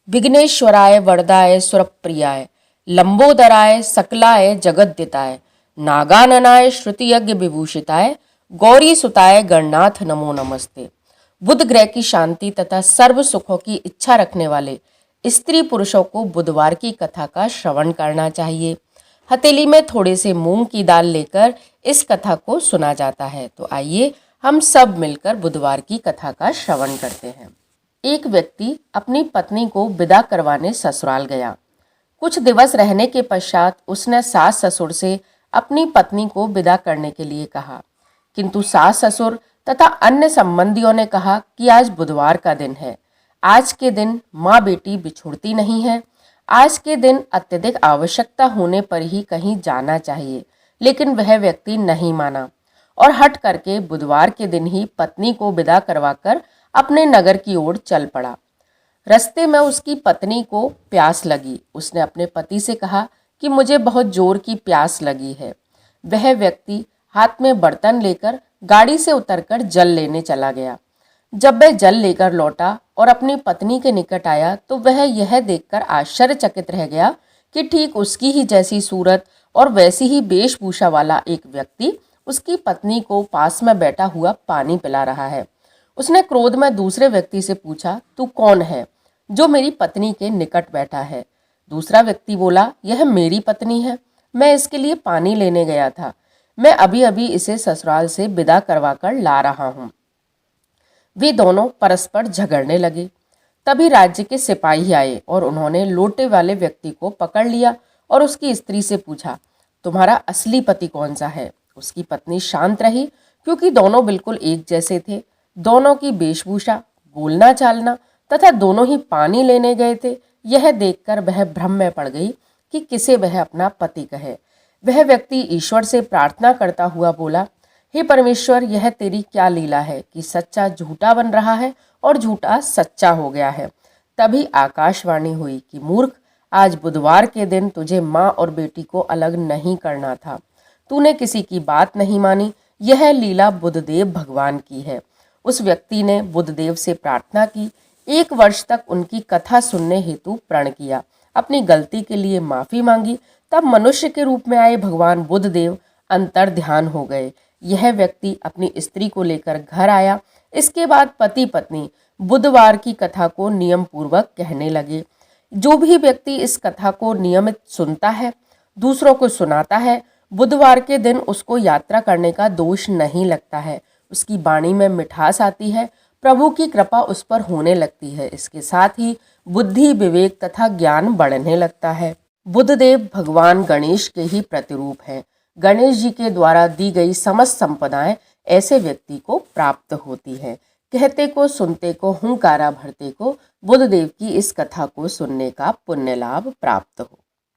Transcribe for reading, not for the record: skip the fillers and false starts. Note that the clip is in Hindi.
विघ्नेश्वराय वरदाय सुरप्रियाय लंबोदराय सकलाय जगद्दिताय नागाननाय श्रुति यज्ञ विभूषिताय गौरी सुताय गणनाथ नमो नमस्ते। बुध ग्रह की शांति तथा सर्व सुखों की इच्छा रखने वाले स्त्री पुरुषों को बुधवार की कथा का श्रवण करना चाहिए। हथेली में थोड़े से मूंग की दाल लेकर इस कथा को सुना जाता है। तो आइए हम सब मिलकर बुधवार की कथा का श्रवण करते हैं। एक व्यक्ति अपनी पत्नी को विदा करवाने ससुराल गया। कुछ दिवस रहने के पश्चात उसने सास ससुर से अपनी पत्नी को विदा करने के लिए कहा, किंतु सास ससुर तथा अन्य संबंधियों ने कहा कि आज बुधवार का दिन है, आज के दिन माँ बेटी बिछुड़ती नहीं है, आज के दिन अत्यधिक आवश्यकता होने पर ही कहीं जाना चाहिए। लेकिन वह व्यक्ति नहीं माना और हट करके बुधवार के दिन ही पत्नी को विदा करवाकर अपने नगर की ओर चल पड़ा। रास्ते में उसकी पत्नी को प्यास लगी। उसने अपने पति से कहा कि मुझे बहुत जोर की प्यास लगी है। वह व्यक्ति हाथ में बर्तन लेकर गाड़ी से उतरकर जल लेने चला गया। जब वह जल लेकर लौटा और अपनी पत्नी के निकट आया तो वह यह देखकर आश्चर्यचकित रह गया कि ठीक उसकी ही जैसी सूरत और वैसी ही वेशभूषा वाला एक व्यक्ति उसकी पत्नी को पास में बैठा हुआ पानी पिला रहा है। उसने क्रोध में दूसरे व्यक्ति से पूछा, तू कौन है जो मेरी पत्नी के निकट बैठा है? दूसरा व्यक्ति बोला, यह मेरी पत्नी है, मैं इसके लिए पानी लेने गया था, मैं अभी अभी इसे ससुराल से विदा करवाकर ला रहा हूँ। वे दोनों परस्पर झगड़ने लगे। तभी राज्य के सिपाही आए और उन्होंने लोटे वाले व्यक्ति को पकड़ लिया और उसकी स्त्री से पूछा, तुम्हारा असली पति कौन सा है? उसकी पत्नी शांत रही क्योंकि दोनों बिल्कुल एक जैसे थे। दोनों की वेशभूषा, बोलना चालना तथा दोनों ही पानी लेने गए थे। यह देखकर वह भ्रम में पड़ गई कि किसे वह अपना पति कहे। वह व्यक्ति ईश्वर से प्रार्थना करता हुआ बोला, हे परमेश्वर, यह तेरी क्या लीला है कि सच्चा झूठा बन रहा है और झूठा सच्चा हो गया है। तभी आकाशवाणी हुई कि मूर्ख, आज बुधवार के दिन तुझे माँ और बेटी को अलग नहीं करना था, तूने किसी की बात नहीं मानी। यह लीला बुधदेव भगवान की है। उस व्यक्ति ने बुधदेव से प्रार्थना की, 1 वर्ष तक उनकी कथा सुनने हेतु प्रण किया, अपनी गलती के लिए माफी मांगी। तब मनुष्य के रूप में आए भगवान बुधदेव अंतर ध्यान हो गए। यह व्यक्ति अपनी स्त्री को लेकर घर आया। इसके बाद पति पत्नी बुधवार की कथा को नियम पूर्वक कहने लगे। जो भी व्यक्ति इस कथा को नियमित सुनता है, दूसरों को सुनाता है, बुधवार के दिन उसको यात्रा करने का दोष नहीं लगता है। उसकी वाणी में मिठास आती है, प्रभु की कृपा उस पर होने लगती है। इसके साथ ही बुद्धि, विवेक तथा ज्ञान बढ़ने लगता है। बुधदेव भगवान गणेश के ही प्रतिरूप हैं। गणेश जी के द्वारा दी गई समस्त संपदाएं ऐसे व्यक्ति को प्राप्त होती है। कहते को सुनते को हुंकारा भरते को बुधदेव की इस कथा को सुनने का पुण्य लाभ प्राप्त हो।